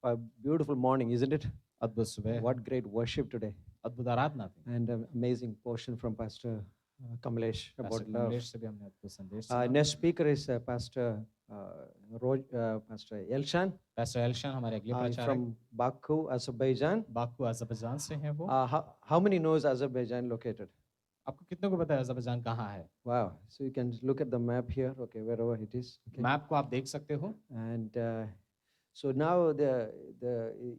a beautiful morning, isn't it? अद्भुत सुबह, What great worship today. अद्भुत आराधना थी। And an amazing portion from Pastor Kamalesh Pastor about love. Kamlesh से भी हमने अद्भुत संदेश सुना। Next speaker is Pastor Elshan Pastor एल्शन हमारे अगले प्रचारक from Baku, Azerbaijan. Baku Azerbaijan से हैं वो। How many knows Azerbaijan located? आपको कितनों को पता है अज़रबैजान कहाँ है? Wow. So you can look at the map here, okay, wherever it is. Okay. Map को आप देख सकते हो। And so now the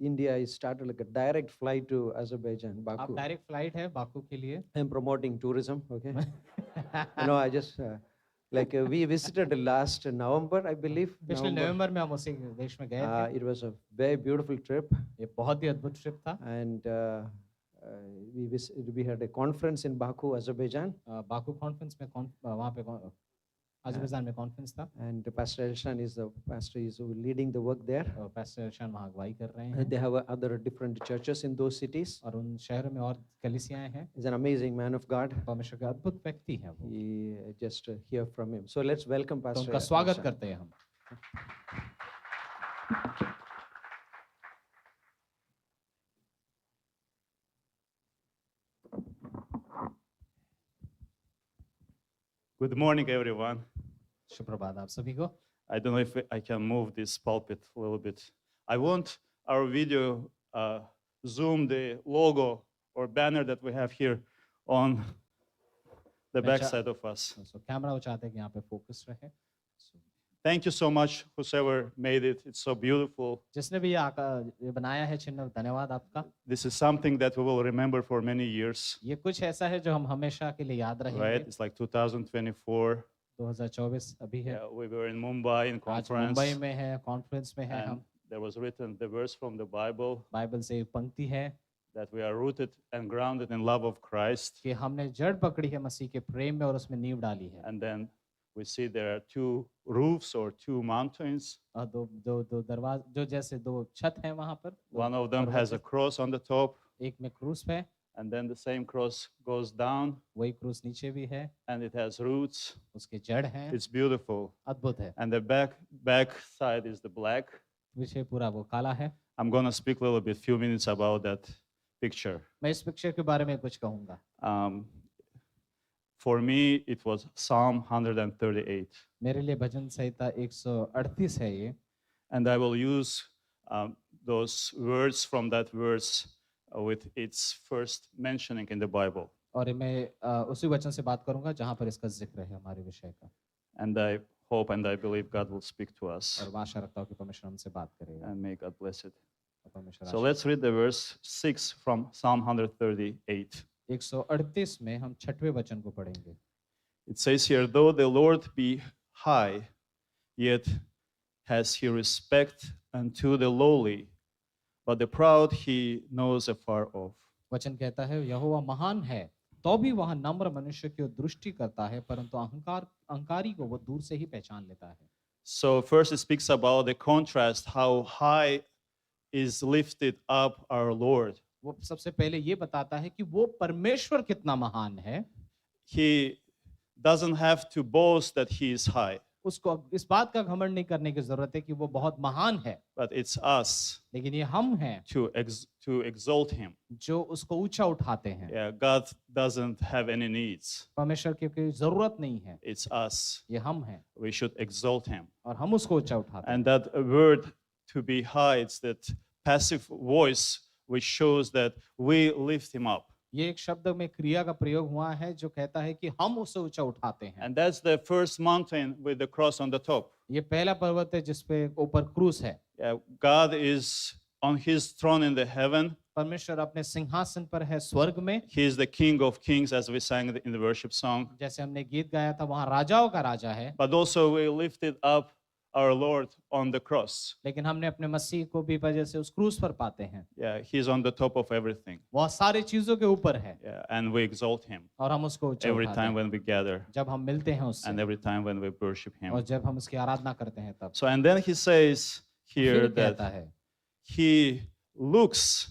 India is started like a direct flight to Azerbaijan, आप Baku. डायरेक्ट फ्लाइट है Baku के लिए। I'm promoting tourism, okay? I just we visited last November, I believe. पिछले नवंबर में हम उसी देश में गए थे। It was a very beautiful trip, ये बहुत ही अद्भुत ट्रिप था। and we had a conference in Baku, Azerbaijan, Baku conference में वहाँ पे अज़रबैजान में कॉन्फ्रेंस था। and Pastor Elshan is the pastor is leading the work there. और पास्टर एल्शन वहाँ अगुवाई कर रहे हैं। They have other different churches in those cities. और उन शहरों में और कलीसियाएं हैं। He's an amazing man of God. परमेश्वर का अद्भुत व्यक्ति है वो। We just hear from him. So let's welcome तो Pastor उनका स्वागत Elshan. करते हैं हम। Good morning, everyone. सुप्रभात आप सभी को। I don't know if I can move this pulpit a little bit. I want our video zoom the logo or banner that we have here on the back side of us. So camera वो चाहते हैं कि यहाँ पे focus रहे। Thank you so much, whoever made it. It's so beautiful. जिसने भी ये बनाया है चिन्ह, धन्यवाद आपका। This is something that we will remember for many years, ये कुछ ऐसा है जो हम हमेशा के लिए याद right? रहेंगे। It's like 2024. 2024 अभी है। Yeah, we were in Mumbai in आज conference, मुंबई में है, कॉन्फ्रेंस में है हम। and there was written the verse from the Bible Bible से एक पंक्ति है that we are rooted and grounded in love of Christ. कि हमने जड़ पकड़ी है मसीह के प्रेम में और उसमें नींव डाली है। And then we see there are two roofs or two mountains. और दो दरवाजे जो जैसे दो छत हैं वहाँ पर। One of them has a cross on the top, एक में क्रूस है, and then the same cross goes down, वही क्रूस नीचे भी है, and it has roots. उसके जड़ हैं। It's beautiful. अद्भुत है। And the back side is the black. पीछे पूरा वो काला है। I'm gonna speak a little bit, few minutes about that picture. मैं इस पिक्चर के बारे में कुछ कहूँगा। For me, it was Psalm 138, मेरे लिए भजन संहिता 138 है ये। and I will use those words from that verse with its first mentioning in the Bible. और मैं उसी वचन से बात करूंगा जहां पर इसका जिक्र है हमारे विषय का। And I hope and I believe God will speak to us, और मैं आशा रखता हूँ कि परमेश्वर हमसे बात करेगा। and may God bless it. और परमेश्वर So let's read the verse 6 from Psalm 138. 138 में हम 6वें वचन को पढ़ेंगे। It says here, though the Lord be high, yet has he respect unto the lowly, but the proud he knows afar off. वचन कहता है यहोवा महान है तो भी वह नम्र मनुष्य की ओर दृष्टि करता है परंतु अहंकारी को वो दूर से ही पहचान लेता है। So first it speaks about the contrast, how high is lifted up our Lord. वो सबसे पहले ये बताता है कि वो परमेश्वर कितना महान है। He doesn't have to boast that he is high, उसको इस बात का घमंड नहीं करने की जरूरत है कि वो बहुत महान है, but it's us लेकिन ये हम हैं to exalt him. जो उसको ऊंचा उठाते हैं। Yeah, God doesn't have any needs. परमेश्वर की कोई जरूरत नहीं है, It's us. ये हम हैं We should exalt him. और हम उसको ऊंचा उठाते हैं। And that word to be high, it's that passive voice which shows that we lift him up. ये एक शब्द में क्रिया का प्रयोग हुआ है जो कहता है कि हम उसे ऊंचा उठाते हैं। And that's the first mountain with the cross on the top. ये पहला पर्वत है जिसपे ऊपर क्रूस है। Yeah, God is on his throne in the heaven. परमेश्वर अपने सिंहासन पर है स्वर्ग में। He is the King of Kings, as we sang in the worship song. जैसे हमने गीत गाया था वहाँ राजाओं का राजा है। But also we lifted up our Lord on the cross. लेकिन हमने अपने मसीह को भी वजह से उस क्रूस पर पाते हैं। Yeah, he's on the top of everything. वह सारी चीजों के ऊपर है। Yeah, and we exalt him और हम उसको ऊंचा every उठाते time हैं when we gather जब हम मिलते हैं उससे and every time when we worship और him. जब हम उसकी आराधना करते हैं तब। So and then he says here फिर कहता that है he looks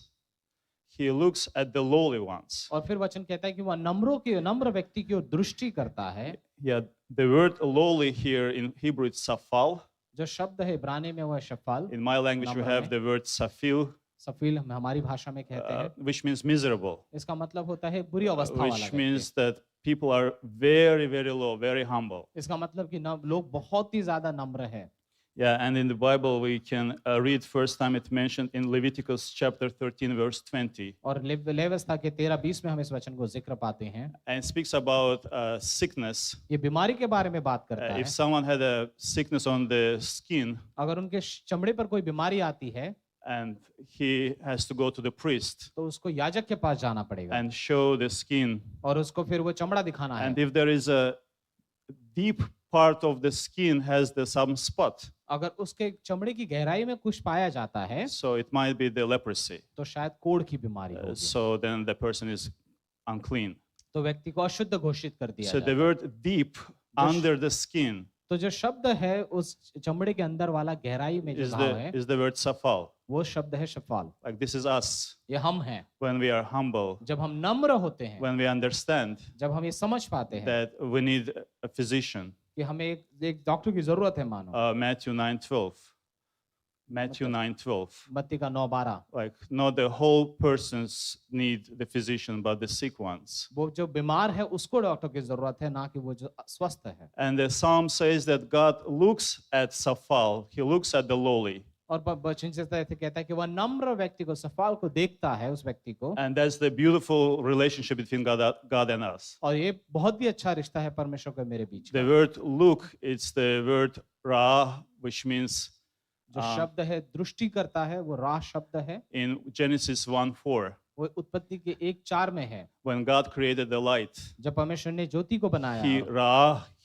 at the lowly ones. और फिर वचन कहता है कि वह नम्र व्यक्ति की ओर दृष्टि करता है। Yeah, the word lowly here in Hebrew is safal. जो शब्द है इब्रानी में वो है शफाल, In my language, we नम्र have में। the word safil, सफील हम हमारी भाषा में कहते हैं। which means miserable, इसका मतलब होता है बुरी अवस्था वाला which व्यक्ति। means that people are very, very low, very humble. इसका मतलब कि लोग बहुत ही ज्यादा नम्र है। Yeah, and in the Bible, we can read first time it mentioned in Leviticus chapter 13, verse 20. और लेविस्ता के 13-20 में हम इस वचन को जिक्र पाते हैं। And it speaks about sickness. ये बीमारी के बारे में बात करता है। If someone had a sickness on the skin अगर उनके चमड़े पर कोई बीमारी आती है and he has to go to the priest तो उसको याजक के पास जाना पड़ेगा and show the skin. और उसको फिर वो चमड़ा दिखाना है। And if there is a deep part of the skin has some spot, अगर उसके चमड़े की गहराई में कुछ पाया जाता है so it might be the leprosy. तो शायद कोढ़ की बीमारी होगी। So then the person is unclean. तो व्यक्ति को अशुद्ध घोषित कर दिया So जाता the है। word deep under the skin तो जो शब्द है उस चमड़े के अंदर वाला गहराई में जो is भाव है the word safal. वो शब्द है शफाल। Like this is us ये हम हैं when we are humble, जब हम नम्र होते हैं, when we understand जब हम ये समझ पाते हैं that we need a physician. कि हमें एक डॉक्टर की जरूरत है मानो। Matthew 9:12. Matthew 9:12. मत्ती का 9:12 Like not the whole persons need the physician, but the sick ones. वो जो बीमार है उसको डॉक्टर की जरूरत है, ना कि वो जो स्वस्थ है। And the psalm says that God looks at Safal, he looks at the lowly. और वचन से कहता है कि वह नम्र व्यक्ति को, सफाल को देखता है, उस व्यक्ति को। And that's the beautiful relationship between God and us. और ये बहुत ही अच्छा रिश्ता है परमेश्वर का मेरे बीच The का। word look, it's the word ra, which means जो शब्द है दृष्टि करता है वो राह शब्द है। in Genesis 1:4, वो उत्पत्ति के 1:4 में है। when God created the light, जब परमेश्वर ने ज्योति को बनाया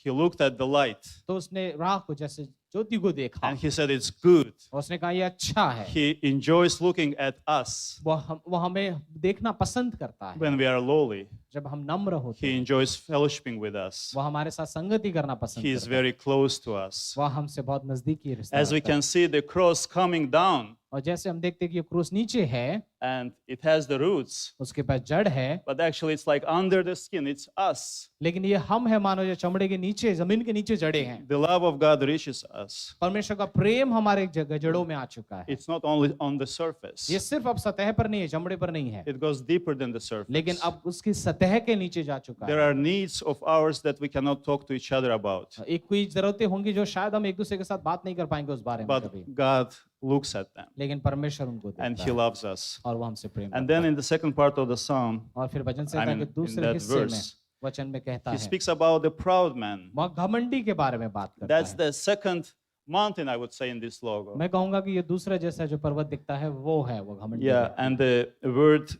he looked at the light तो उसने राह को, जैसे ज्योति को देखा and he said it's good. और उसने कहा ये अच्छा है। He enjoys looking at us वो हमें देखना पसंद करता है when we are lowly. जब हम नम्र होते He हैं। enjoys fellowshipping with us. वो हमारे साथ संगति करना पसंद He is करता है। very close to us. वह हमसे बहुत नजदीकी रिश्ता As we रखता है। can see the cross coming down और जैसे हम देखते हैं कि ये क्रूस नीचे है, and it has the roots, उसके पास जड़ है, but actually it's like under the skin, it's us. लेकिन ये हम है मानो जो चमड़े के नीचे, जमीन के नीचे जड़े हैं। The love of God reaches us. परमेश्वर का प्रेम हमारे जड़ों में आ चुका है। It's not only on the surface. ये सिर्फ अब सतह पर नहीं है, चमड़े पर नहीं है, It goes deeper than the surface. लेकिन अब उसकी सतह के नीचे जा चुका There है। are needs of ours that we cannot talk to each other about, एक कोई जरूरतें होंगी जो शायद हम एक दूसरे के साथ बात नहीं कर पाएंगे उस बारे में but कभी, God looks at them लेकिन परमेश्वर उनको and देखता He है loves us. और वो हमसे प्रेम And करता then है। in the second part of the psalm, और फिर वचन से I mean, के in दूसरे that हिस्से में verse, वचन में कहता He है, speaks about the proud man. वह घमंडी के बारे में बात करता That's है। the second mountain, I would say, in this logo. मैं कहूंगा कि ये दूसरा जैसा जो पर्वत दिखता है वो है वो घमंडी Yeah, है। and the word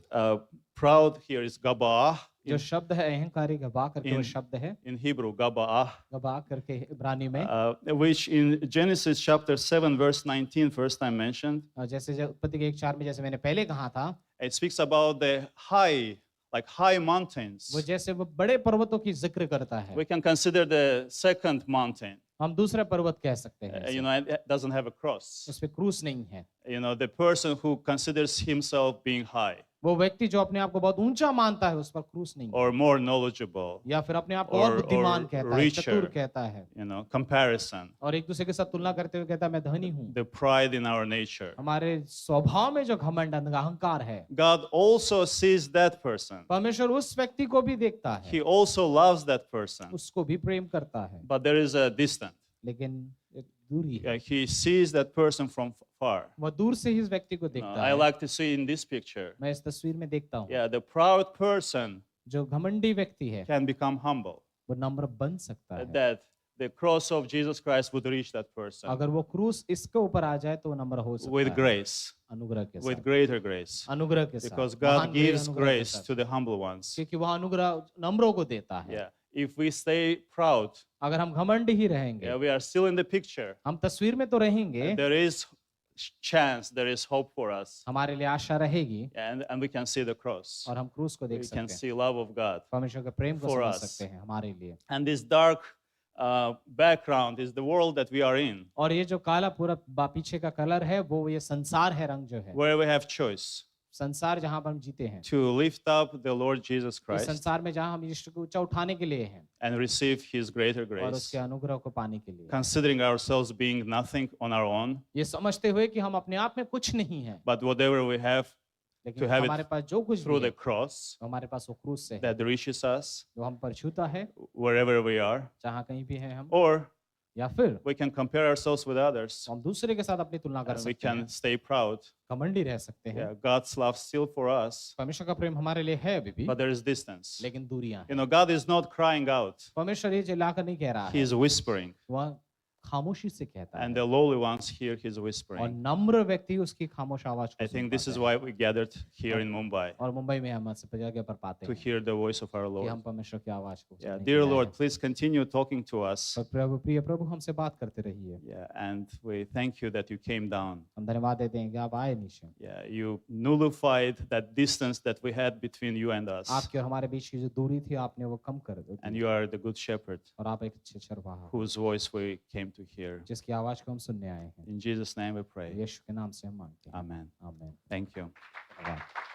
proud here is gabah जो शब्द है अहंकारी गबा करके वो in- शब्द है, in Hebrew, gabah, गबा करके इब्रानी में, which in Genesis chapter 7, verse 19, first time mentioned, जैसे उत्पत्ति के 1:4 में जैसे मैंने पहले कहा था, it speaks about the high, like high mountains. वो जैसे वो बड़े पर्वतों की जिक्र करता है। We can consider the second mountain. हम दूसरा पर्वत कह सकते हैं इसे। You know, it doesn't have a cross. उस पे क्रूस नहीं है। You know, the person who considers himself being high वो व्यक्ति जो अपने आप को बहुत ऊंचा मानता है उस पर क्रूस नहीं है। or more knowledgeable, या फिर अपने आप को और or बुद्धिमान कहता है, richer. चतुर कहता है, you know, comparison, और एक दूसरे के साथ तुलना करते हुए कहता है मैं धनी हूँ। the pride in our nature. हमारे स्वभाव में जो घमंड अहंकार है, God also sees that person. परमेश्वर उस व्यक्ति को भी देखता है, He also loves that person. उसको भी प्रेम करता है, But there is a distance. लेकिन एक दूरी है। He sees that person from far. वह दूर से ही इस व्यक्ति को You know, देखता I है। like to see in this picture. मैं इस तस्वीर में देखता हूँ, Yeah, the proud person जो घमंडी व्यक्ति है can become humble. वो नम्र बन सकता है। That the cross of Jesus Christ would reach that person अगर वो क्रूस इसके ऊपर आ जाए तो वो नम्र हो सकता with है, grace, अनुग्रह के with साथ, greater grace. अनुग्रह के साथ, Because महान God gives अनुग्रह के grace साथ। to the humble ones. क्योंकि वह अनुग्रह नम्रों को देता है। Yeah. If we stay proud, अगर हम घमंड ही रहेंगे, yeah, we are still in the picture. हम तस्वीर में तो रहेंगे, There is chance, there is hope for us. हमारे लिए आशा रहेगी, And we can see the cross. और हम क्रूस को देख We can सकते हैं, see love of God. परमेश्वर के प्रेम को for समझ us. सकते हैं हमारे लिए। And this dark background is the world that we are in, और ये जो काला पूरा पीछे का कलर है वो ये संसार है, रंग जो है, where we have choice. संसार जहाँ पर हम जीते हैं, to lift up the Lord Jesus इस Christ संसार में जहाँ हम यीशु को ऊंचा उठाने के लिए हैं and receive His greater और grace, उसके अनुग्रह को पाने के लिए, considering ourselves being nothing on our own, ये समझते हुए कि हम अपने आप में कुछ नहीं है, but whatever we have लेकिन to have it हमारे पास जो कुछ through भी the है, cross वो हमारे पास वो क्रूस से है, that reaches us जो हम पर छूता है, wherever we are, जहाँ कहीं भी हैं हम, or या फिर we can compare ourselves with others हम दूसरे के साथ अपनी तुलना कर and we सकते हैं, can stay proud. घमंडी रह सकते हैं। Yeah, God's love still for us, परमेश्वर का प्रेम हमारे लिए है अभी भी, but there is distance. लेकिन दूरियां You हैं। know, God is not crying out, परमेश्वर ये चिल्लाकर नहीं कह रहा He है, is whispering, वह खामोशी से कहता and है the lowly ones hear His और whispering. नम्र व्यक्ति उसकी खामोश आवाज को I सुन think this पाते is हैं। why we gathered here in Mumbai, और मुंबई में हम इस जगह पर पाते to हैं hear the voice of our कि Lord. हम परमेश्वर की आवाज को Yeah, सुनने के dear लिए आए Lord, हैं। please continue talking to us. और प्रभु प्रिय प्रभु हमसे बात करते रहिए। Yeah, and we thank you that you came down. हम धन्यवाद देते हैं कि आप आए नीचे, Yeah, you nullified that distance that we had between you and us. आपके और हमारे बीच की जो दूरी थी आपने वो कम कर दी And you are the good shepherd और आप एक अच्छे चरवाहा हो, whose voice we came to hear. जिसकी आवाज को हम सुनने आए हैं। In Jesus' name we pray. यीशु के नाम से हम मांगते हैं, Amen. आमीन। Thank you. धन्यवाद।